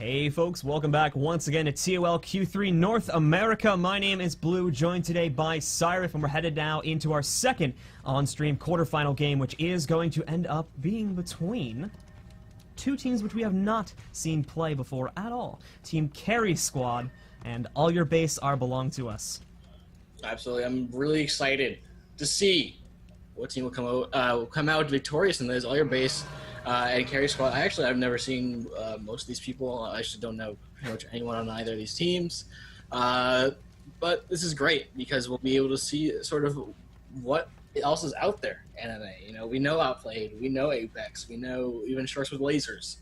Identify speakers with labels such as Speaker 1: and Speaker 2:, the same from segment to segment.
Speaker 1: Hey folks, welcome back once again to TOL Q3 North America. My name is Blue, joined today by Cyrif, and we're headed now into our second on-stream quarterfinal game, which is going to end up being between two teams which we have not seen play before at all. Team Carry Squad and All Your Base Are Belong to Us.
Speaker 2: Absolutely, I'm really excited to see what team will come out victorious in this. All Your Base and Carry Squad. I've never seen most of these people. I actually don't know pretty much anyone on either of these teams. But this is great because we'll be able to see sort of what else is out there. MMA, we know Outplayed, we know Apex, we know even Sharks with Lasers.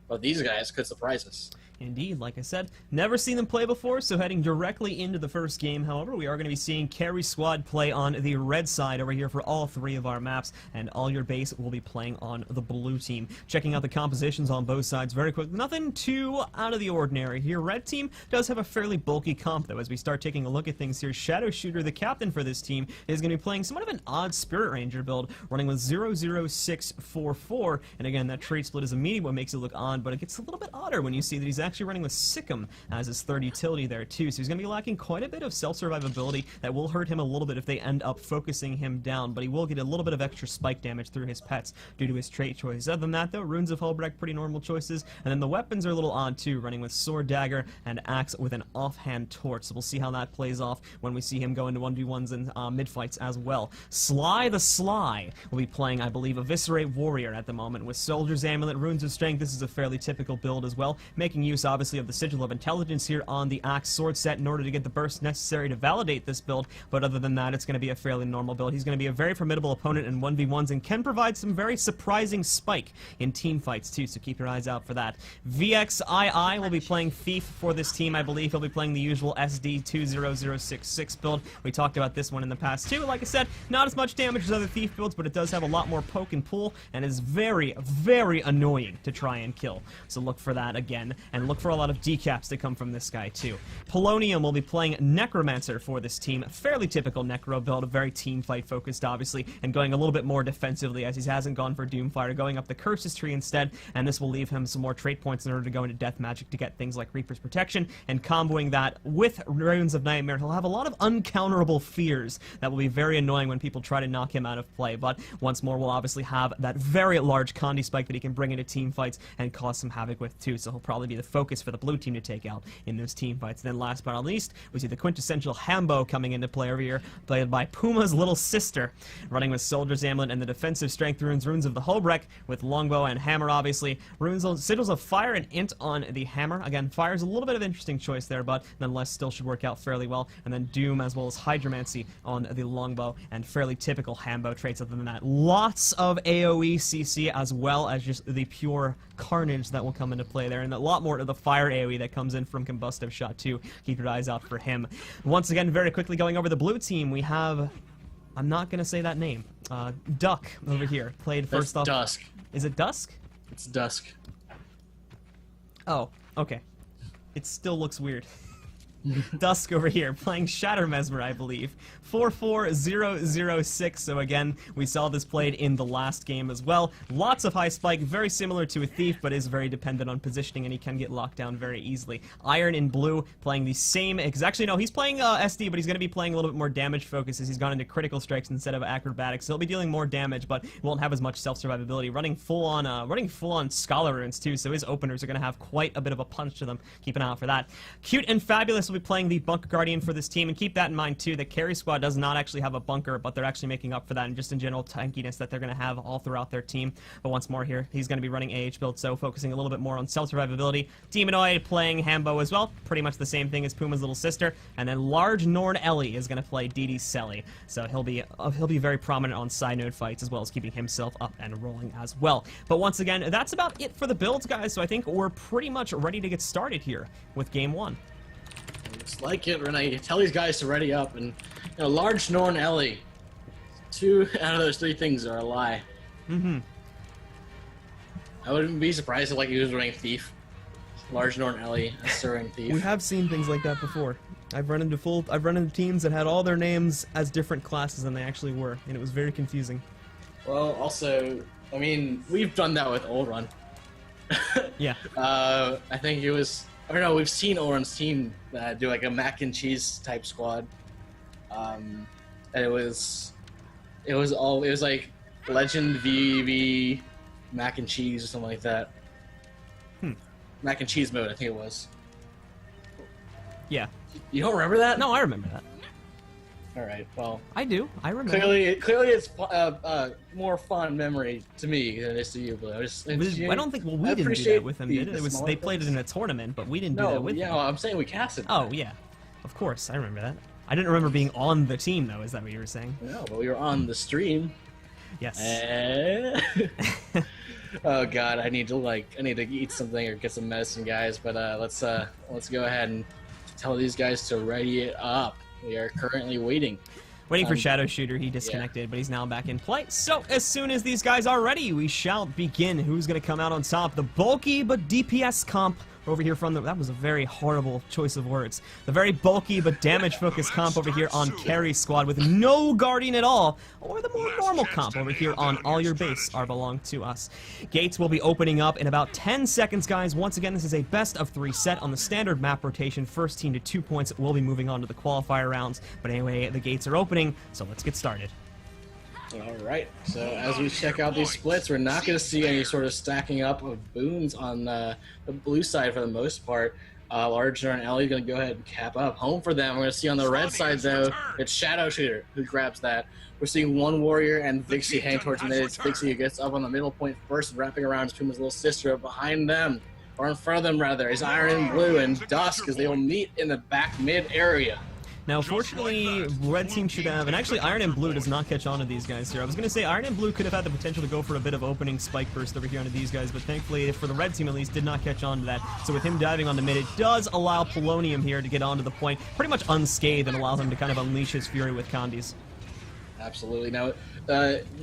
Speaker 2: But these guys could surprise us.
Speaker 1: Indeed, like I said, never seen them play before, so heading directly into the first game, however, we are going to be seeing Carry Squad play on the red side over here for all three of our maps, and All Your Base will be playing on the blue team. Checking out the compositions on both sides very quick, nothing too out of the ordinary here. Red team does have a fairly bulky comp, though, as we start taking a look at things here. Shadow Shooter, the captain for this team, is going to be playing somewhat of an odd Spirit Ranger build, running with 00644, and again, that trait split is immediately what makes it look odd, but it gets a little bit odder when you see that he's actually running with Sikkim as his third utility there too, so he's going to be lacking quite a bit of self-survivability that will hurt him a little bit if they end up focusing him down, but he will get a little bit of extra spike damage through his pets due to his trait choices. Other than that though, Runes of Hullbrecht, pretty normal choices, and then the weapons are a little odd too, running with Sword Dagger and Axe with an offhand torch, so we'll see how that plays off when we see him go into 1v1s and mid-fights as well. Sly the Sly will be playing, I believe, Eviscerate Warrior at the moment with Soldier's Amulet, Runes of Strength. This is a fairly typical build as well, making use obviously of the Sigil of Intelligence here on the Axe sword set in order to get the burst necessary to validate this build, but other than that, it's going to be a fairly normal build. He's going to be a very formidable opponent in 1v1s and can provide some very surprising spike in team fights too, so keep your eyes out for that. VXII will be playing Thief for this team. I believe he'll be playing the usual SD20066 build. We talked about this one in the past too. Like I said, not as much damage as other Thief builds, but it does have a lot more poke and pull and is very, very annoying to try and kill. So look for that again, and look for a lot of decaps to come from this guy too. Polonium will be playing Necromancer for this team. Fairly typical Necro build, very team fight focused obviously, and going a little bit more defensively as he hasn't gone for Doomfire, going up the Curses tree instead, and this will leave him some more trait points in order to go into Death Magic to get things like Reaper's Protection, and comboing that with Runes of Nightmare, he'll have a lot of uncounterable fears that will be very annoying when people try to knock him out of play, but once more we'll obviously have that very large Condi spike that he can bring into team fights and cause some havoc with too, so he'll probably be the focus for the blue team to take out in those team fights. And then last but not least, we see the quintessential Hambo coming into play over here, played by Puma's little sister, running with Soldier's Amulet and the defensive strength runes of the Hullbrecht with Longbow and Hammer obviously. Sigils of Fire and Int on the Hammer. Again, Fire's a little bit of an interesting choice there, but nonetheless still should work out fairly well. And then Doom as well as Hydromancy on the Longbow, and fairly typical Hambo traits other than that. Lots of AoE CC as well as just the pure carnage that will come into play there, and a lot more of the fire AoE that comes in from Combustive Shot too. Keep your eyes out for him. Once again, very quickly going over the blue team, we have, I'm not going to say that name, Duck over here, played first off.
Speaker 2: Dusk.
Speaker 1: Is it Dusk?
Speaker 2: It's Dusk.
Speaker 1: Oh, okay. It still looks weird. Dusk over here, playing Shatter Mesmer, I believe. 44006, so again, we saw this played in the last game as well. Lots of high spike, very similar to a Thief, but is very dependent on positioning, and he can get locked down very easily. Iron in blue, playing the same, actually no, he's playing SD, but he's going to be playing a little bit more damage focus as he's gone into critical strikes instead of acrobatics, so he'll be dealing more damage, but won't have as much self-survivability. Running full-on Scholar Runes too, so his openers are going to have quite a bit of a punch to them. Keep an eye out for that. Cute and Fabulous will be playing the Bunker Guardian for this team, and keep that in mind too, that Carry Squad does not actually have a bunker, but they're actually making up for that and just in general tankiness that they're going to have all throughout their team. But once more here, he's going to be running AH build, so focusing a little bit more on self-survivability. Demonoid playing Hambo as well, pretty much the same thing as Puma's little sister, and then Large Norn Ellie is going to play DD Selly, so he'll be very prominent on side node fights as well as keeping himself up and rolling as well. But once again, that's about it for the builds, guys, so I think we're pretty much ready to get started here with Game 1.
Speaker 2: Looks like it, Renee. Tell these guys to ready up, and Large Norn Ellie. 2 out of those 3 things are a lie. I wouldn't be surprised if he was running Thief. Large Norn Ellie, a Surin Thief.
Speaker 1: We have seen things like that before. I've run into teams that had all their names as different classes than they actually were, and it was very confusing.
Speaker 2: Well, also, I mean, we've done that with Old Run.
Speaker 1: Yeah.
Speaker 2: I think it was, or no, we've seen Oren's team do like a mac and cheese type squad. And it was like Legend VV mac and cheese or something like that. Mac and cheese mode, I think it was.
Speaker 1: Yeah.
Speaker 2: You don't remember that?
Speaker 1: No, I remember that.
Speaker 2: All right. Well,
Speaker 1: I do. I remember.
Speaker 2: clearly, it's more fond memory to me than it is to you. But
Speaker 1: I don't think. Well, we didn't do that with them, did it? It was they played it in a tournament, but we didn't do that with them.
Speaker 2: Well, I'm saying we casted.
Speaker 1: Oh yeah, of course, I remember that. I didn't remember being on the team though. Is that what you were saying?
Speaker 2: No, but we were on the stream.
Speaker 1: Yes.
Speaker 2: Oh god, I need to eat something or get some medicine, guys. But let's go ahead and tell these guys to ready it up. We are currently waiting.
Speaker 1: Waiting for Shadow Shooter. He disconnected, but he's now back in play. So as soon as these guys are ready, we shall begin. Who's going to come out on top? The bulky but DPS comp over here from the... That was a very horrible choice of words. The very bulky but damage-focused comp over here on Carry Squad with no Guardian at all, or the more normal comp over here on All Your Base are belong to us. Gates will be opening up in about 10 seconds, guys. Once again, this is a best-of-3 set on the standard map rotation. First team to 2 points will be moving on to the qualifier rounds. But anyway, the gates are opening, so let's get started.
Speaker 2: Alright, so as we check out these splits, we're not going to see any sort of stacking up of boons on the blue side for the most part. Large and Ellie going to go ahead and cap up. Home for them. We're going to see on the red side, though, it's Shadow Shooter who grabs that. We're seeing one Warrior and Vixie hang towards mid. It's Vixie who gets up on the middle point first, wrapping around his Puma's little sister. Behind them, or in front of them, rather, is Iron and Blue and Dusk as they will meet in the back mid area.
Speaker 1: Now, fortunately, Red Team should have, and actually Iron and Blue does not catch on to these guys here. I was going to say Iron and Blue could have had the potential to go for a bit of opening spike burst over here onto these guys, but thankfully, for the Red Team at least, did not catch on to that. So with him diving on the mid, it does allow Polonium here to get onto the point pretty much unscathed and allow him to kind of unleash his fury with Condis.
Speaker 2: Absolutely. Now,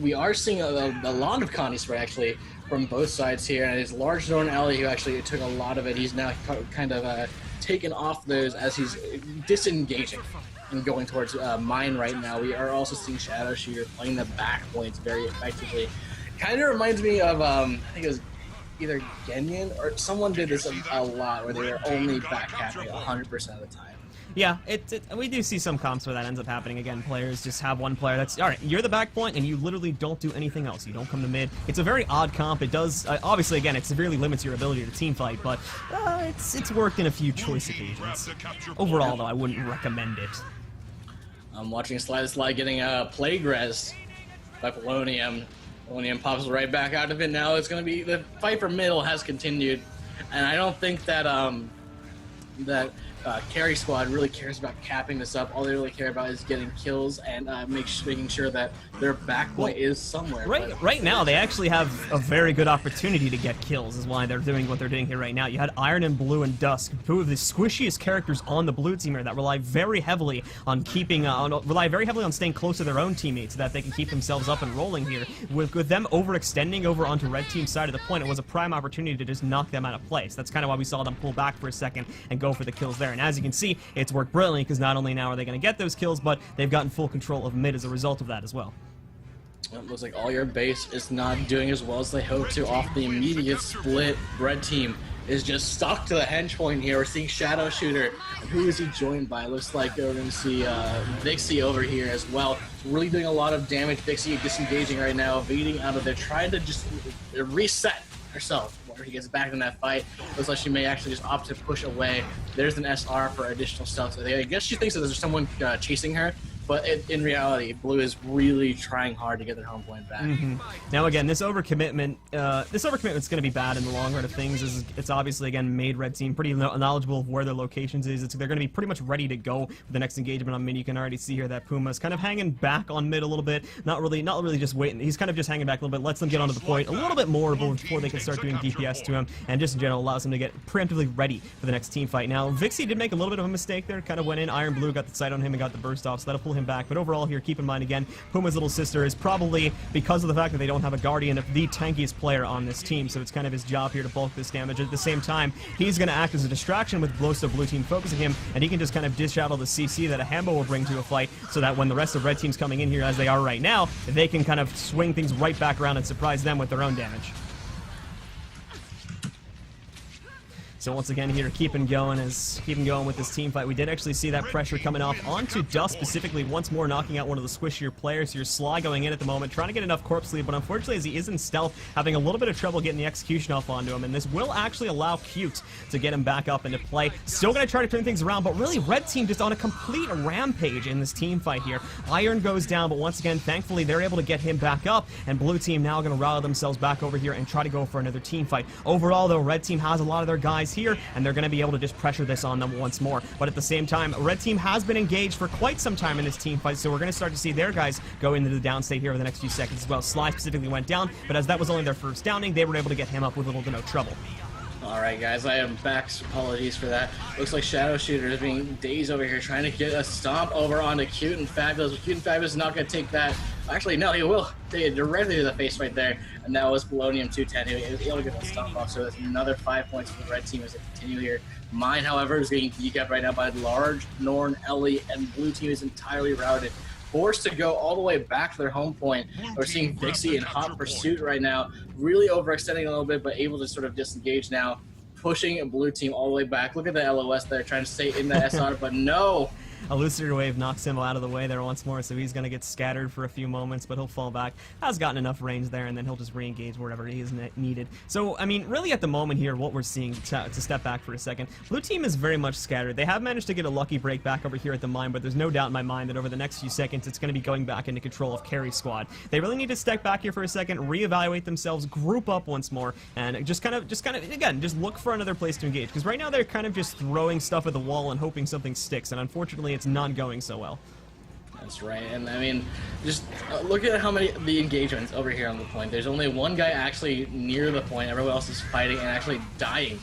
Speaker 2: we are seeing a lot of Connie spray, actually, from both sides here, and it's Large Zone Ellie who actually took a lot of it. He's now kind of taken off those as he's disengaging and going towards mine right now. We are also seeing Shadow Shooter playing the back points very effectively. Kind of reminds me of, I think it was either Genyan or someone did this a lot where they were only back capping 100% of the time.
Speaker 1: Yeah, we do see some comps where that ends up happening. Again, players just have one player that's, alright, you're the back point and you literally don't do anything else. You don't come to mid. It's a very odd comp. It does, obviously, again, it severely limits your ability to team fight, but it's worked in a few choice occasions. Overall, though, I wouldn't recommend it.
Speaker 2: I'm watching Slide getting plague res by Polonium. Polonium pops right back out of it now. It's going to be, the fight for middle has continued, and I don't think that, Carry Squad really cares about capping this up. All they really care about is getting kills and making sure that their backpoint is somewhere.
Speaker 1: Right now, they actually have a very good opportunity to get kills, is why they're doing what they're doing here right now. You had Iron and Blue and Dusk, two of the squishiest characters on the blue team here that rely very heavily on keeping, staying close to their own teammates so that they can keep themselves up and rolling here. With them overextending over onto red team's side of the point, it was a prime opportunity to just knock them out of place. That's kind of why we saw them pull back for a second and go for the kills there. And as you can see, it's worked brilliantly because not only now are they going to get those kills, but they've gotten full control of mid as a result of that as well.
Speaker 2: It looks like All Your Base is not doing as well as they hoped to off the immediate split. Red Team is just stuck to the hench point here. We're seeing Shadow Shooter. And who is he joined by? Looks like we're going to see Vixie over here as well. Really doing a lot of damage. Vixie disengaging right now, evading out of there, trying to just reset herself where he gets back in that fight. Looks like she may actually just opt to push away. There's an SR for additional stealth. So I guess she thinks that there's someone chasing her, but in reality, Blue is really trying hard to get their home point back.
Speaker 1: Now again, this overcommitment is going to be bad in the long run of things. It's obviously, again, made Red Team pretty knowledgeable of where their locations is. They're going to be pretty much ready to go for the next engagement on mid. You can already see here that Puma's kind of hanging back on mid a little bit. Not really just waiting. He's kind of just hanging back a little bit, lets them get onto the point a little bit more before they can start doing DPS to him, and just in general allows him to get preemptively ready for the next team fight. Now, Vixie did make a little bit of a mistake there, kind of went in. Iron Blue got the sight on him and got the burst off, so that'll pull him back. But overall here, keep in mind again, Puma's little sister is probably, because of the fact that they don't have a Guardian, the tankiest player on this team, so it's kind of his job here to bulk this damage. At the same time, he's going to act as a distraction with most of blue team focusing him, and he can just kind of dish out all the CC that a Hambo will bring to a fight, so that when the rest of red team's coming in here as they are right now, they can kind of swing things right back around and surprise them with their own damage. So once again here, keeping going with this team fight. We did actually see that pressure coming off onto Dusk specifically once more, knocking out one of the squishier players here. Sly going in at the moment, trying to get enough corpse lead, but unfortunately as he is in stealth, having a little bit of trouble getting the execution off onto him, and this will actually allow Cute to get him back up into play. Still going to try to turn things around, but really Red Team just on a complete rampage in this team fight here. Iron goes down, but once again, thankfully they're able to get him back up, and Blue Team now going to rally themselves back over here and try to go for another team fight. Overall though, Red Team has a lot of their guys here, and they're going to be able to just pressure this on them once more. But at the same time, Red Team has been engaged for quite some time in this team fight, so we're going to start to see their guys go into the downstate here over the next few seconds as well. Sly specifically went down, but as that was only their first downing, they were able to get him up with little to no trouble.
Speaker 2: Alright guys, I am back. Apologies for that. Looks like Shadow Shooter is being dazed over here, trying to get a stomp over onto Cute and Fabulous. Cute and Fabulous is not going to take that. Actually, no, he will. Take it directly to the face right there. And that was Polonium 210. He was able to get the stomp off, so that's another 5 points for the Red Team as they continue here. Mine, however, is getting decapped right now by Large, Norn, Ellie, and Blue Team is entirely routed. Forced to go all the way back to their home point. We're seeing Vixie in hot pursuit right now, really overextending a little bit, but able to sort of disengage now, pushing a Blue Team all the way back. Look at the LOS there, trying to stay in the SR, but no!
Speaker 1: Elucidator Wave knocks him out of the way there once more, so he's going to get scattered for a few moments, but he'll fall back. Has gotten enough range there, and then he'll just re-engage wherever he is needed. So, I mean, really at the moment here, what we're seeing, to step back for a second, Blue Team is very much scattered. They have managed to get a lucky break back over here at the mine, but there's no doubt in my mind that over the next few seconds, it's going to be going back into control of Carry Squad. They really need to step back here for a second, reevaluate themselves, group up once more, and just kind of, again, just look for another place to engage, because right now they're kind of just throwing stuff at the wall and hoping something sticks, and unfortunately, it's not going so well.
Speaker 2: That's right, and I mean, just look at how many the engagements over here on the point. There's only one guy actually near the point. Everyone else is fighting and actually dying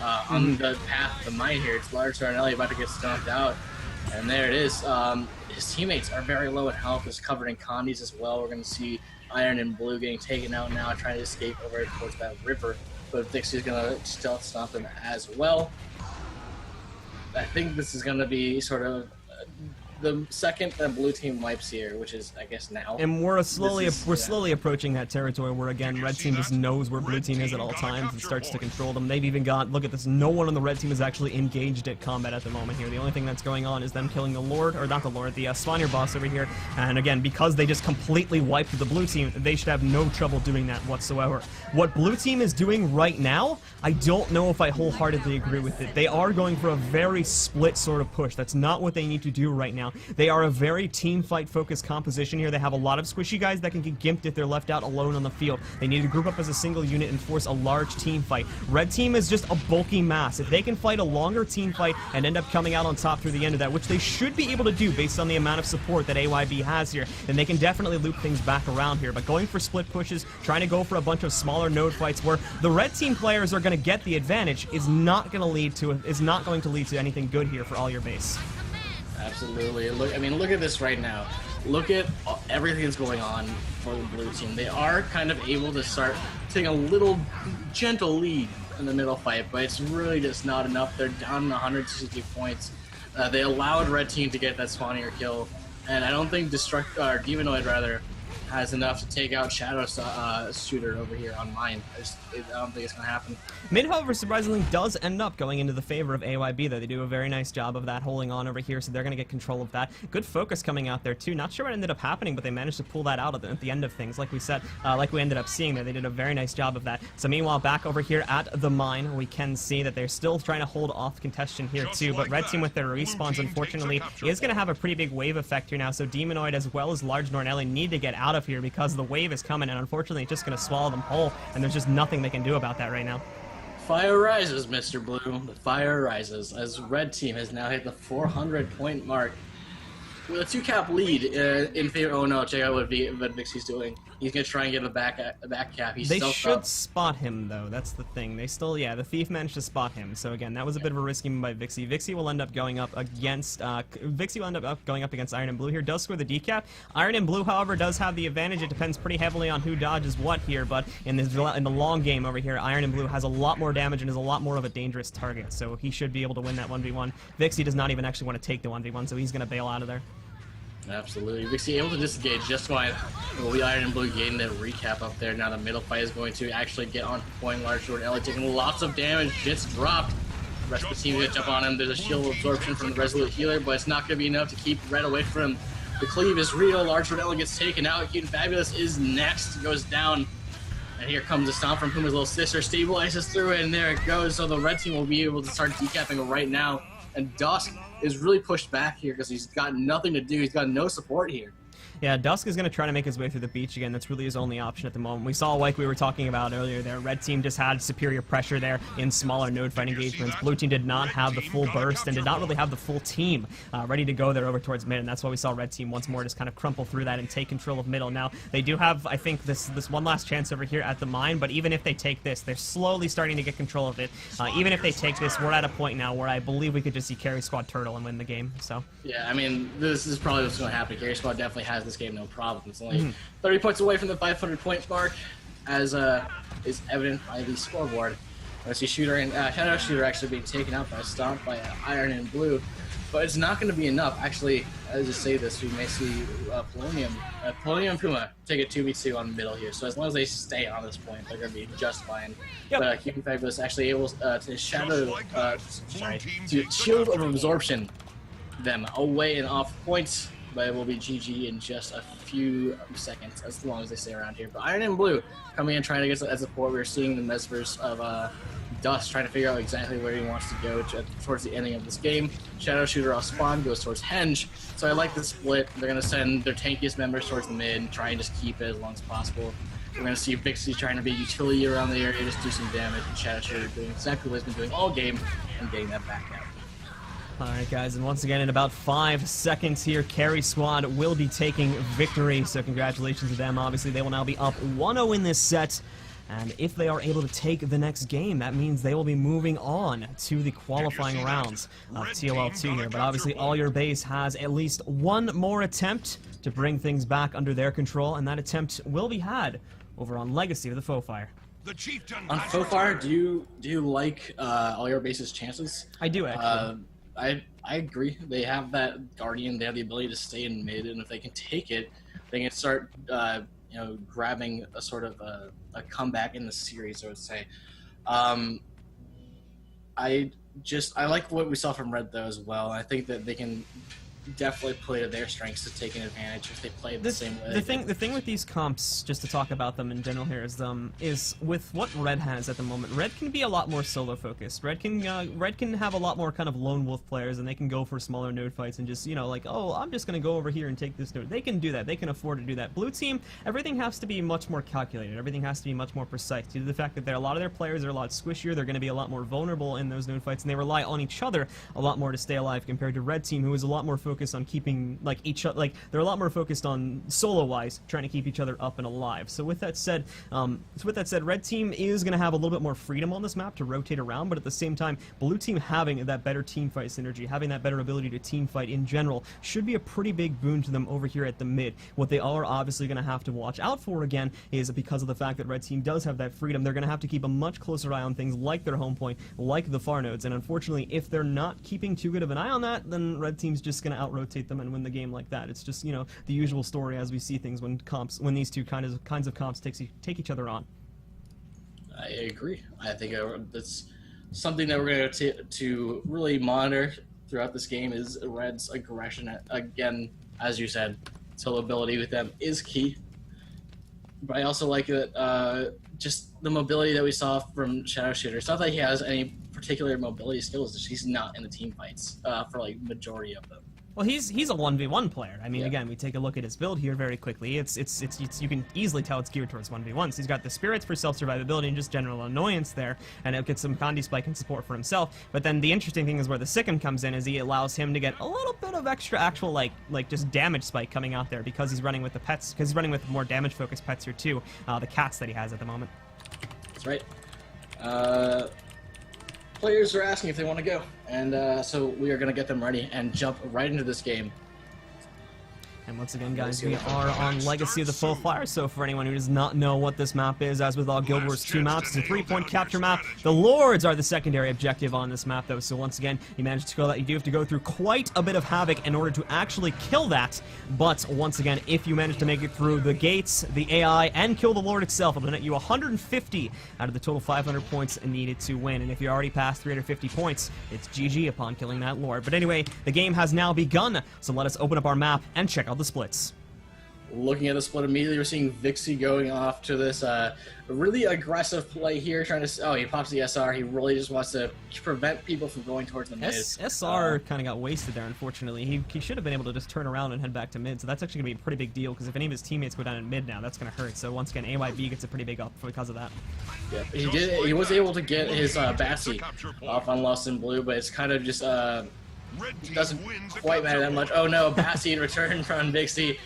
Speaker 2: on the path of the mine here. It's Large Darnelli about to get stomped out, and there it is. His teammates are very low in health. Is covered in condies as well. We're going to see Iron and Blue getting taken out now, trying to escape over towards that river. But Dixie's going to stealth stomp them as well. I think this is going to be sort of the second that Blue Team wipes here, which is, I guess, now.
Speaker 1: And we're slowly approaching that territory where, again, Red Team just knows where Blue Team is at all times and starts to control them. They've even got, look at this, no one on the Red Team is actually engaged at combat at the moment here. The only thing that's going on is them killing the Lord, or not the Lord, the Spawner boss over here. And again, because they just completely wiped the Blue Team, they should have no trouble doing that whatsoever. What Blue Team is doing right now, I don't know if I wholeheartedly agree with it. They are going for a very split sort of push. That's not what they need to do right now. They are a very team fight focused composition here. They have a lot of squishy guys that can get gimped if they're left out alone on the field. They need to group up as a single unit and force a large team fight. Red Team is just a bulky mass. If they can fight a longer team fight and end up coming out on top through the end of that, which they should be able to do based on the amount of support that AYB has here, then they can definitely loop things back around here. But going for split pushes, trying to go for a bunch of smaller node fights where the Red Team players are going to get the advantage is not going to lead to anything good here for all your base.
Speaker 2: Absolutely. Look, I mean, look at this right now. Look at everything that's going on for the Blue Team. They are kind of able to start taking a little gentle lead in the middle fight, but it's really just not enough. They're down 160 points. They allowed Red Team to get that Spawner kill, and I don't think Demonoid rather has enough to take out Shadow Shooter over here on mine. I don't think it's going to happen.
Speaker 1: Mid, however, surprisingly does end up going into the favor of AYB, though. They do a very nice job of that, holding on over here, so they're going to get control of that. Good focus coming out there, too. Not sure what ended up happening, but they managed to pull that out at the end of things, like we said, like we ended up seeing there. They did a very nice job of that. So meanwhile, back over here at the mine, we can see that they're still trying to hold off contention here, too, but Red Team with their respawns, unfortunately, is going to have a pretty big wave effect here now, so Demonoid as well as Large Nornelli need to get out of here because the wave is coming, and unfortunately, it's just going to swallow them whole, and there's just nothing they can do about that right now.
Speaker 2: Fire rises, Mr. Blue. The fire rises as Red Team has now hit the 400-point mark with a 2-cap lead in favor. Oh no! Check out what Vixie's doing. He's gonna try and get a back cap.
Speaker 1: They should spot him though. That's the thing. They still, yeah, the thief managed to spot him. So again, that was a bit of a risky move by Vixie. Vixie will end up going up against Iron and Blue here. Does score the decap. Iron and Blue, however, does have the advantage. It depends pretty heavily on who dodges what here. But in the long game over here, Iron and Blue has a lot more damage and is a lot more of a dangerous target. So he should be able to win that 1v1. Vixie does not even actually want to take the 1v1, so he's gonna bail out of there.
Speaker 2: Absolutely. Vixie able to disengage just fine. We'll be Iron and Blue getting the recap up there. Now the middle fight is going to actually get on point. Large Sword Ellie taking lots of damage. Gets dropped. The rest of the team gonna jump on him. There's a shield absorption from the Resolute Healer, but it's not going to be enough to keep Red away from him. The cleave is real. Large Sword Ellie gets taken out. Cute and Fabulous is next. Goes down. And here comes a stomp from Puma's little sister. Stabilizes through it, and there it goes. So the red team will be able to start decapping right now. And Dusk is really pushed back here because he's got nothing to do. He's got no support here.
Speaker 1: Yeah, Dusk is going to try to make his way through the beach again. That's really his only option at the moment. We saw, like we were talking about earlier there, red team just had superior pressure there in smaller node fight engagements. Blue team did not have the full burst and did not really have the full team ready to go there over towards mid, and that's why we saw red team once more just kind of crumple through that and take control of middle. Now, they do have, I think, this one last chance over here at the mine, but even if they take this, they're slowly starting to get control of it. Even if they take this, we're at a point now where I believe we could just see Carry Squad turtle and win the game. So
Speaker 2: yeah, I mean, this is probably what's going to happen. Carry Squad definitely has this game no problem. It's only 30 points away from the 500-point mark, as is evident by the scoreboard. I see Shooter and Shadow Shooter actually being taken out by a stomp by Iron and Blue, but it's not going to be enough. Actually, as I say this, we may see Polonium and Puma take a 2v2 on the middle here. So as long as they stay on this point, they're going to be just fine.
Speaker 1: Yep.
Speaker 2: But Cute and Fabulous actually able to to Shield of Absorption them away and off points. But it will be GG in just a few seconds, as long as they stay around here. But Iron and Blue coming in, trying to get some support. We're seeing the Mesvers of Dust trying to figure out exactly where he wants to go towards the ending of this game. Shadow Shooter off spawn goes towards Henge. So I like the split. They're going to send their tankiest members towards the mid and try and just keep it as long as possible. We're going to see Vixie trying to be utility around the area, just do some damage, and Shadow Shooter doing exactly what he's been doing all game and getting that back out.
Speaker 1: Alright guys, and once again in about 5 seconds here, Carry Squad will be taking victory, so congratulations to them. Obviously they will now be up 1-0 in this set, and if they are able to take the next game, that means they will be moving on to the qualifying rounds of TLL2 here. But obviously All Your Base has at least one more attempt to bring things back under their control, and that attempt will be had over on Legacy of the Foe Fire.
Speaker 2: On Foe Fire, do you like All Your Base's chances?
Speaker 1: I do actually.
Speaker 2: I agree. They have that Guardian. They have the ability to stay in mid, and if they can take it, they can start, grabbing a sort of a comeback in the series, I would say. I like what we saw from Red though as well. I think that they can definitely play to their strengths to take an advantage if they play the same way.
Speaker 1: The thing with these comps, just to talk about them in general here, is with what Red has at the moment. Red can be a lot more solo focused. Red can have a lot more kind of lone wolf players, and they can go for smaller node fights and just like, oh, I'm just gonna go over here and take this node. They can do that. They can afford to do that. Blue team, everything has to be much more calculated. Everything has to be much more precise due to the fact that a lot of their players are a lot squishier. They're going to be a lot more vulnerable in those node fights, and they rely on each other a lot more to stay alive compared to Red team, who is a lot more focused on keeping they're a lot more focused on solo-wise trying to keep each other up and alive. So with that said, Red team is going to have a little bit more freedom on this map to rotate around, but at the same time, Blue team having that better team fight synergy, having that better ability to team fight in general, should be a pretty big boon to them over here at the mid. What they are obviously going to have to watch out for again is because of the fact that Red team does have that freedom, they're going to have to keep a much closer eye on things like their home point, like the far nodes, and unfortunately, if they're not keeping too good of an eye on that, then Red team's just going to out-rotate them and win the game like that. It's just, the usual story as we see things when these two kinds of comps take each other on.
Speaker 2: I agree. I think that's something that we're going to really monitor throughout this game is Red's aggression. Again, as you said, solo ability with them is key. But I also like that just the mobility that we saw from Shadow Shooter. It's not that he has any particular mobility skills, just he's not in the team fights for majority of them.
Speaker 1: Well, he's a 1v1 player. I mean,
Speaker 2: yeah.
Speaker 1: Again, we take a look at his build here very quickly. It's you can easily tell it's geared towards 1v1s. He's got the spirits for self-survivability and just general annoyance there, and it gets some Condi spike and support for himself. But then the interesting thing is where the Sikkim comes in is he allows him to get a little bit of extra actual like just damage spike coming out there because he's running with the pets, because he's running with more damage focused pets here too. The cats that he has at the moment.
Speaker 2: That's right. Players are asking if they want to go, and so we are going to get them ready and jump right into this game.
Speaker 1: And once again, guys, we are on Legacy of the Full Fire, so for anyone who does not know what this map is, as with all Guild Wars 2 maps, it's a 3-point capture map. The Lords are the secondary objective on this map, though, so once again, you manage to kill that. You do have to go through quite a bit of havoc in order to actually kill that, but once again, if you manage to make it through the gates, the AI, and kill the Lord itself, it'll net you 150 out of the total 500 points needed to win, and if you're already past 350 points, it's GG upon killing that Lord. But anyway, the game has now begun, so let us open up our map and check out the splits.
Speaker 2: Looking at the split immediately, we're seeing Vixie going off to this really aggressive play here, trying to... Oh, he pops the SR. He really just wants to prevent people from going towards the mid.
Speaker 1: SR kind of got wasted there, unfortunately. He should have been able to just turn around and head back to mid, so that's actually going to be a pretty big deal, because if any of his teammates go down in mid now, that's going to hurt. So once again, AYB gets a pretty big up because of that.
Speaker 2: Yeah, he was able to get his Bassi off on Lost in Blue, but it's kind of just... doesn't quite matter that much. Oh no, Bassi in return from Vixie.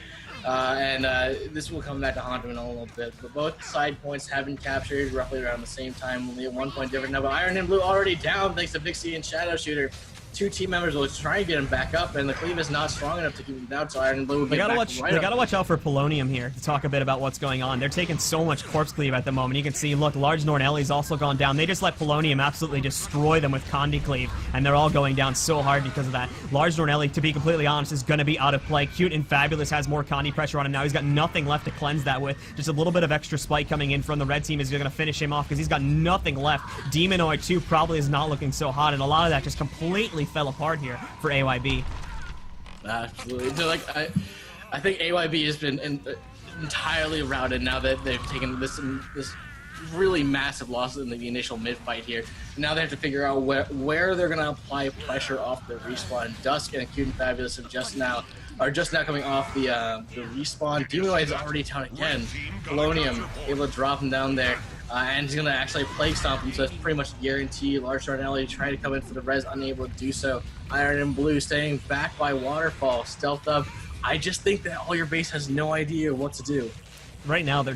Speaker 2: This will come back to haunt him in a little bit. But both side points have been captured roughly around the same time, only a 1 point difference. Now, but Iron and Blue already down thanks to Vixie and Shadow Shooter. Two team members will try and get him back up, and the cleave is not strong enough to keep him down, so Iron and Blue will get back right up.
Speaker 1: They gotta watch out for Polonium here to talk a bit about what's going on. They're taking so much corpse cleave at the moment. You can see, look, Large Nornelli's also gone down. They just let Polonium absolutely destroy them with Condi cleave, and they're all going down so hard because of that. Large Nornelli, to be completely honest, is gonna be out of play. Cute and Fabulous has more Condi pressure on him now. He's got nothing left to cleanse that with. Just a little bit of extra spike coming in from the red team is gonna finish him off because he's got nothing left. Demonoid, too, probably is not looking so hot, and a lot of that just completely fell apart here for AYB.
Speaker 2: Absolutely. So, like, I think AYB has been entirely routed now that they've taken this really massive loss in the initial mid fight here. Now they have to figure out where they're going to apply pressure off the respawn. Dusk and Cute and Fabulous are just now coming off the respawn. Demonoid is already down again. Polonium able to drop him down there. And he's going to actually Plague Stomp him, so it's pretty much guaranteed. Large Darnelli trying to come in for the res, unable to do so. Iron and Blue staying back by Waterfall, stealthed up. I just think that all your base has no idea what to do.
Speaker 1: Right now, they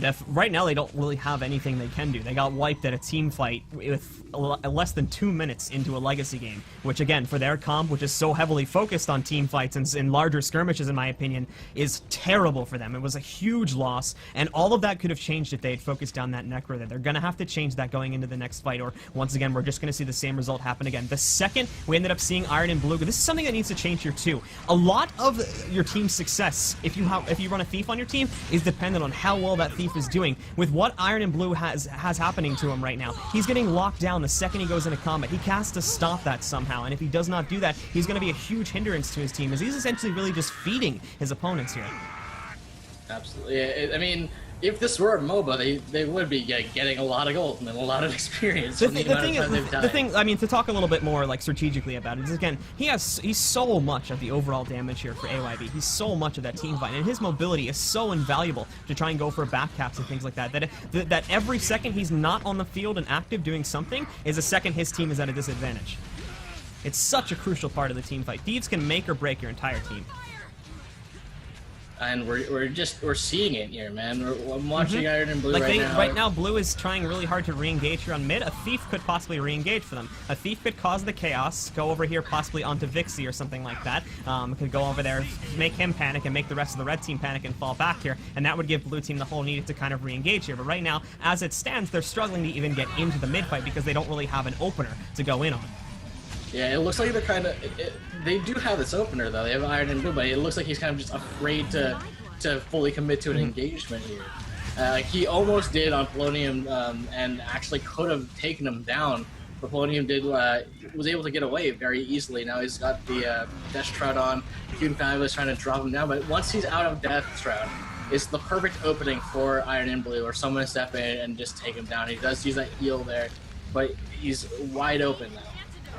Speaker 1: don't really have anything they can do. They got wiped at a team fight with less than 2 minutes into a Legacy game, which again, for their comp, which is so heavily focused on team fights and in larger skirmishes, in my opinion, is terrible for them. It was a huge loss, and all of that could have changed if they had focused down that Necro there. They're going to have to change that going into the next fight, or once again, we're just going to see the same result happen again. The second we ended up seeing Iron and Blue, this is something that needs to change here too. A lot of your team's success, if you run a Thief on your team, is dependent on how well that Thief is doing. With what Iron and Blue has happening to him right now, he's getting locked down the second he goes into combat. He has to stop that somehow, and if he does not do that, he's going to be a huge hindrance to his team, as he's essentially really just feeding his opponents here.
Speaker 2: Absolutely. I mean, if this were a MOBA, they would be getting a lot of gold and a lot of experience.
Speaker 1: The thing, I mean, to talk a little bit more like strategically about it is, again, he's so much of the overall damage here for AYB. He's so much of that team fight, and his mobility is so invaluable to try and go for back caps and things like that. That every second he's not on the field and active doing something is a second his team is at a disadvantage. It's such a crucial part of the team fight. Thieves can make or break your entire team.
Speaker 2: And we're seeing it here, man. I'm watching Iron and Blue now.
Speaker 1: Right now, Blue is trying really hard to re-engage here on mid. A Thief could possibly re-engage for them. A Thief could cause the chaos, go over here possibly onto Vixie or something like that. Could go over there, make him panic, and make the rest of the red team panic and fall back here. And that would give Blue team the hole needed to kind of re-engage here. But right now, as it stands, they're struggling to even get into the mid fight because they don't really have an opener to go in on.
Speaker 2: Yeah, it looks like they're kind of... They do have this opener, though. They have Iron and Blue, but it looks like he's kind of just afraid to fully commit to an engagement here. He almost did on Polonium and actually could have taken him down, but Polonium was able to get away very easily. Now he's got the Death Shroud on. Cute and Fabulous trying to drop him down, but once he's out of Death Shroud, it's the perfect opening for Iron and Blue, or someone to step in and just take him down. He does use that heal there, but he's wide open now.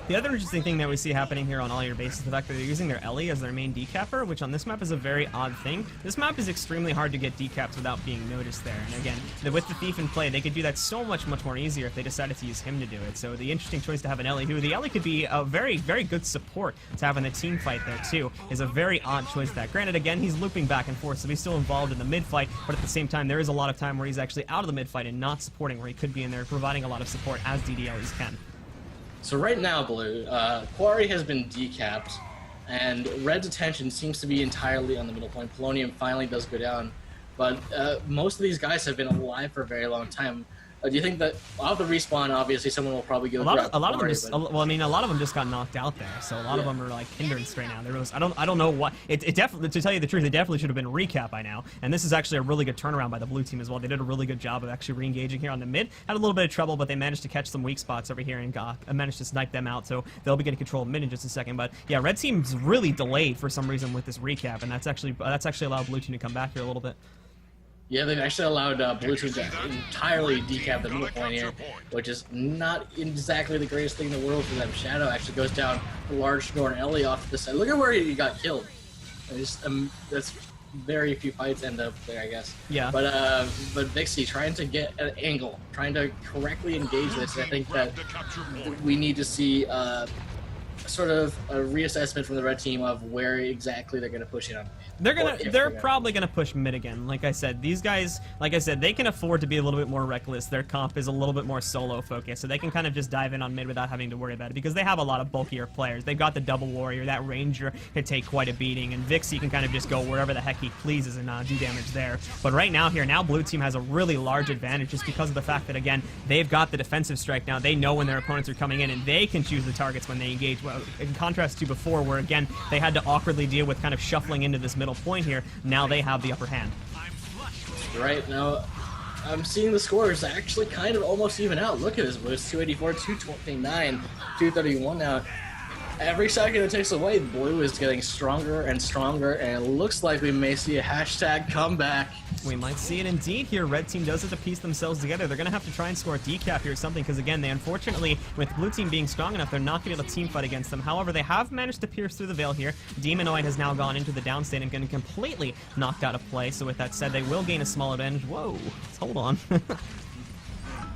Speaker 1: The other interesting thing that we see happening here on all your bases is the fact that they're using their Ellie as their main decapper, which on this map is a very odd thing. This map is extremely hard to get decaps without being noticed there. And again, with the Thief in play, they could do that so much more easier if they decided to use him to do it. So the interesting choice to have an Ellie, the Ellie could be a very, very good support to have in the team fight there too, is a very odd choice that. Granted, again, he's looping back and forth, so he's still involved in the mid fight, but at the same time, there is a lot of time where he's actually out of the mid fight and not supporting, where he could be in there providing a lot of support as DD Ellies can.
Speaker 2: So right now, Blue, Quarry has been decapped. And Red's attention seems to be entirely on the middle point. Polonium finally does go down, but most of these guys have been alive for a very long time. Do you think that off the respawn, obviously, someone will probably go?
Speaker 1: A lot of them just. Well, I mean, a lot of them just got knocked out there, so a lot of them are like hindrance right now. There was, I don't know what. It definitely, to tell you the truth, it definitely should have been a recap by now. And this is actually a really good turnaround by the blue team as well. They did a really good job of actually re-engaging here on the mid. Had a little bit of trouble, but they managed to catch some weak spots over here and managed to snipe them out. So they'll be getting control of mid in just a second. But yeah, red team's really delayed for some reason with this recap, and that's actually allowed blue team to come back here a little bit.
Speaker 2: Yeah, they've actually allowed blue team to entirely decap the middle point here, which is not exactly the greatest thing in the world for them. Shadow actually goes down a large Norn Ellie off to the side. Look at where he got killed. That's very few fights end up there, I guess.
Speaker 1: Yeah.
Speaker 2: But Vixie trying to get an angle, trying to correctly engage this. I think that we need to see sort of a reassessment from the red team of where exactly they're going to push in on.
Speaker 1: They're probably gonna push mid again. Like I said, these guys, like I said, they can afford to be a little bit more reckless. Their comp is a little bit more solo focused, so they can kind of just dive in on mid without having to worry about it because they have a lot of bulkier players. They've got the double warrior, that ranger can take quite a beating, and Vixie can kind of just go wherever the heck he pleases and do damage there. But right now blue team has a really large advantage just because of the fact that, again, they've got the defensive strike now. They know when their opponents are coming in, and they can choose the targets when they engage. Well, in contrast to before, where again they had to awkwardly deal with kind of shuffling into this middle point here. Now they have the upper hand.
Speaker 2: Right now, I'm seeing the scores actually kind of almost even out. Look at this, Blues 284, 229, 231 now. Every second it takes away, blue is getting stronger and stronger, and it looks like we may see a hashtag comeback.
Speaker 1: We might see it indeed here. Red team does have to piece themselves together. They're going to have to try and score a decap here or something, because again, they unfortunately, with blue team being strong enough, they're not going to be able to team fight against them. However, they have managed to pierce through the veil here. Demonoid has now gone into the downstate and getting completely knocked out of play. So with that said, they will gain a small advantage. Whoa, hold on.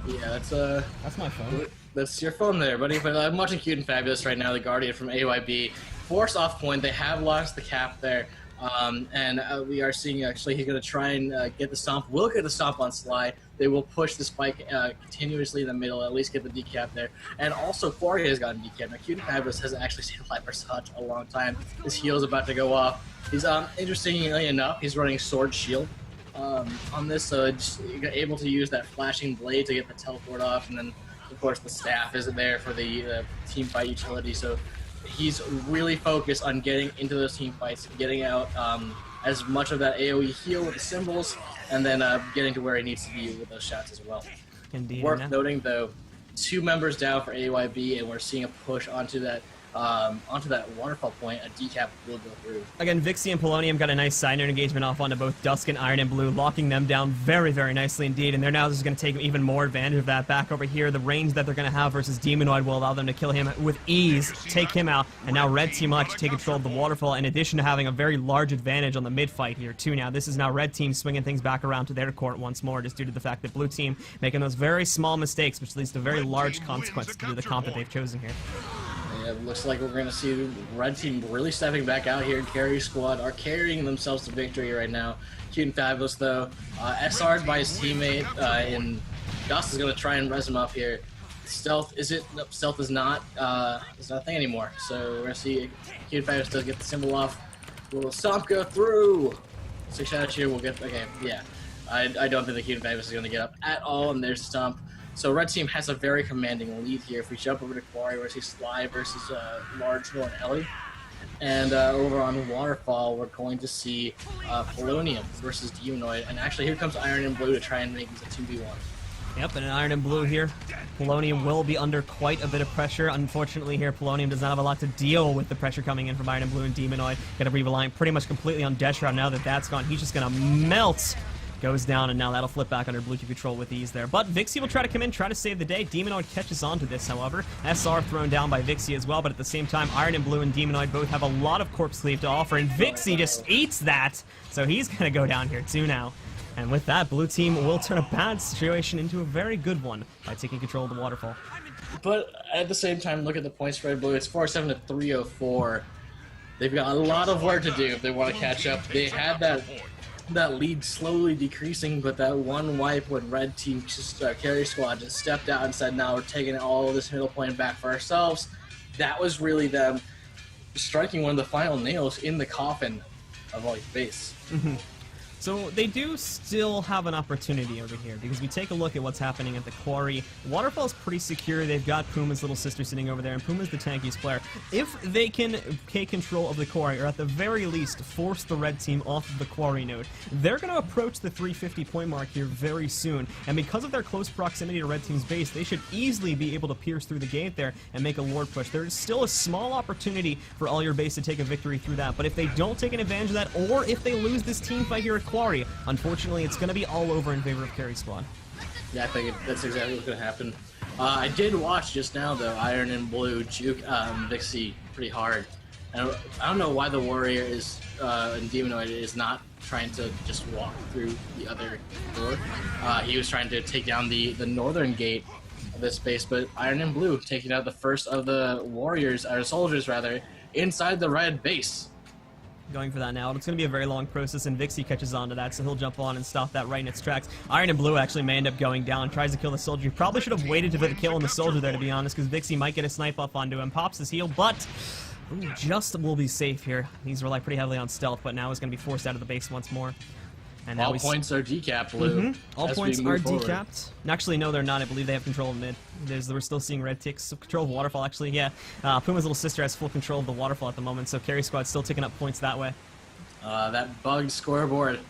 Speaker 2: Yeah,
Speaker 1: that's my phone.
Speaker 2: That's your phone there, buddy. But I'm watching Cute and Fabulous right now, the Guardian from AYB. Force off point, they have lost the cap there. And we are seeing, actually, he's going to try and get the stomp. Will get the stomp on Sly. They will push the spike continuously in the middle, at least get the decap there. And also, Quarry has gotten decap. Now, Cute and Fabulous hasn't actually seen alive for such a long time. His heal is about to go off. He's, interestingly enough, he's running Sword Shield on this, so just able to use that flashing blade to get the teleport off, and then of course the staff isn't there for the team fight utility, so he's really focused on getting into those team fights, getting out as much of that AoE heal with the symbols, and then getting to where he needs to be with those shots as well.
Speaker 1: Indeed.
Speaker 2: Worth noting though, 2 members down for AYB, and we're seeing a push onto that waterfall point. A decap will go through.
Speaker 1: Again, Vixie and Polonium got a nice side note engagement off onto both Dusk and Iron and Blue, locking them down very, very nicely indeed, and they're now just going to take even more advantage of that. Back over here, the range that they're going to have versus Demonoid will allow them to kill him with ease, take him out, and now Red Team will actually take control of the waterfall, in addition to having a very large advantage on the mid-fight here, too. Now, this is now Red Team swinging things back around to their court once more, just due to the fact that Blue Team making those very small mistakes, which leads to very large consequences due to the comp that they've chosen here.
Speaker 2: It looks like we're going to see Red Team really stepping back out here. Carry Squad are carrying themselves to victory right now. Cute and Fabulous, though. SR'd by his teammate, and Dust is going to try and res him up here. Stealth, is it? Nope, Stealth is not a thing anymore. So we're going to see Cute and Fabulous does get the symbol off. Will Stomp go through? 6 shout here, we'll get, okay, yeah. I don't think the Cute and Fabulous is going to get up at all, and there's Stomp. So Red Team has a very commanding lead here. If we jump over to Quarry, we're see Sly versus Large Norn Ellie. And over on Waterfall, we're going to see Polonium versus Demonoid. And actually, here comes Iron and Blue to try and make this a 2v1.
Speaker 1: Yep, and an Iron and Blue here. Polonium will be under quite a bit of pressure. Unfortunately here, Polonium does not have a lot to deal with the pressure coming in from Iron and Blue and Demonoid. Gonna be relying pretty much completely on Deshroud now that that's gone. He's just gonna melt. Goes down, and now that'll flip back under blue team control with ease there. But Vixie will try to come in, try to save the day. Demonoid catches on to this, however. SR thrown down by Vixie as well, but at the same time, Iron and Blue and Demonoid both have a lot of corpse cleave to offer, and Vixie just eats that, so he's going to go down here too now. And with that, blue team will turn a bad situation into a very good one by taking control of the waterfall.
Speaker 2: But at the same time, look at the point spread, Blue. It's 407 to 304. They've got a lot of work to do if they want to catch up. They had that lead slowly decreasing, but that one wipe when Red Team Carry Squad just stepped out and said, now we're taking all of this middle point back for ourselves. That was really them striking one of the final nails in the coffin of all your base.
Speaker 1: So they do still have an opportunity over here, because we take a look at what's happening at the quarry. Waterfall's pretty secure. They've got Puma's little sister sitting over there, and Puma's the tankiest player. If they can take control of the quarry, or at the very least force the red team off of the quarry node, they're going to approach the 350 point mark here very soon. And because of their close proximity to red team's base, they should easily be able to pierce through the gate there and make a Lord push. There's still a small opportunity for all your base to take a victory through that, but if they don't take an advantage of that, or if they lose this team fight here at quarry, unfortunately, it's going to be all over in favor of Carry Squad.
Speaker 2: Yeah, I think that's exactly what's going to happen. I did watch just now, though, Iron and Blue juke Vixie pretty hard. And I don't know why the Warrior is and Demonoid is not trying to just walk through the other door. He was trying to take down the northern gate of this base, but Iron and Blue taking out the first of the Warriors, or soldiers rather, inside the red base.
Speaker 1: Going for that now. It's going to be a very long process, and Vixie catches on to that, so he'll jump on and stop that right in its tracks. Iron and Blue actually may end up going down, tries to kill the soldier. He probably should have waited to put the kill on the soldier there, to be honest, because Vixie might get a snipe up onto him. Pops his heal, but ooh, just will be safe here. These rely pretty heavily on stealth, but now he's going to be forced out of the base once more. And now
Speaker 2: all points are decapped, Blue.
Speaker 1: All points are decapped. Actually, no, they're not. I believe they have control of mid. We're still seeing red ticks. Control of waterfall, actually, yeah. Puma's little sister has full control of the waterfall at the moment, so Carry Squad's still taking up points that way.
Speaker 2: That bugged scoreboard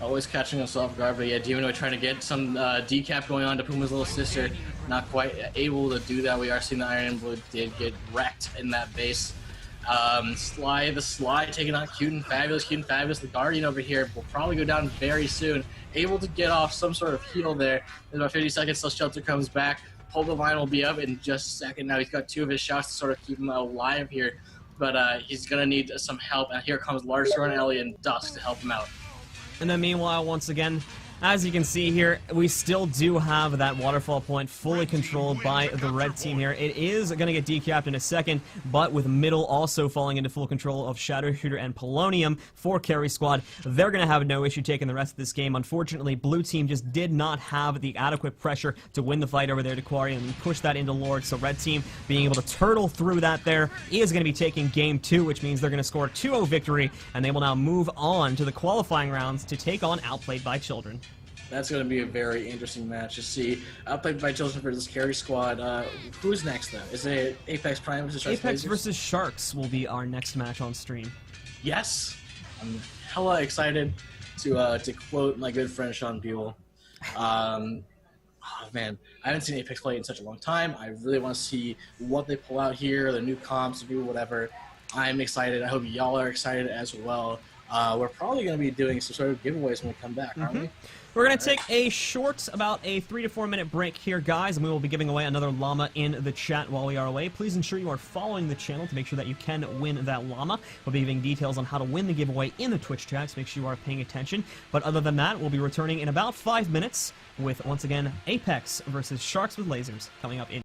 Speaker 2: always catching us off guard, but yeah, Demonoid trying to get some decap going on to Puma's little sister. Not quite able to do that. We are seeing the Iron and Blue did get wrecked in that base. The Sly taking on Cute and Fabulous. Cute and Fabulous, the Guardian over here, will probably go down very soon. Able to get off some sort of heal there. In about 50 seconds till Shelter comes back. Pull the Vine will be up in just a second. Now he's got 2 of his shots to sort of keep him alive here. But he's going to need some help, and here comes Lars, Ellie, and Dusk to help him out.
Speaker 1: And then meanwhile, once again, as you can see here, we still do have that waterfall point fully controlled by the red team here. It is going to get decapped in a second, but with middle also falling into full control of Shadow Shooter and Polonium for Carry Squad, they're going to have no issue taking the rest of this game. Unfortunately, blue team just did not have the adequate pressure to win the fight over there to Quarry and push that into Lord, so red team being able to turtle through that there is going to be taking game 2, which means they're going to score a 2-0 victory, and they will now move on to the qualifying rounds to take on Outplayed by Children.
Speaker 2: That's going to be a very interesting match to see. Outplayed by Children versus Carry Squad. Who's next, though? Is it Apex Prime versus Sharks?
Speaker 1: Apex versus Sharks will be our next match on stream.
Speaker 2: Yes! I'm hella excited to quote my good friend Sean Buell. Oh, man. I haven't seen Apex play in such a long time. I really want to see what they pull out here, the new comps, do whatever. I'm excited. I hope y'all are excited as well. We're probably going to be doing some sort of giveaways when we come back, aren't we?
Speaker 1: We're going to take a short, about a 3 to 4 minute break here, guys, and we will be giving away another llama in the chat while we are away. Please ensure you are following the channel to make sure that you can win that llama. We'll be giving details on how to win the giveaway in the Twitch chat, so make sure you are paying attention. But other than that, we'll be returning in about 5 minutes with, once again, Apex versus Sharks with Lasers coming up in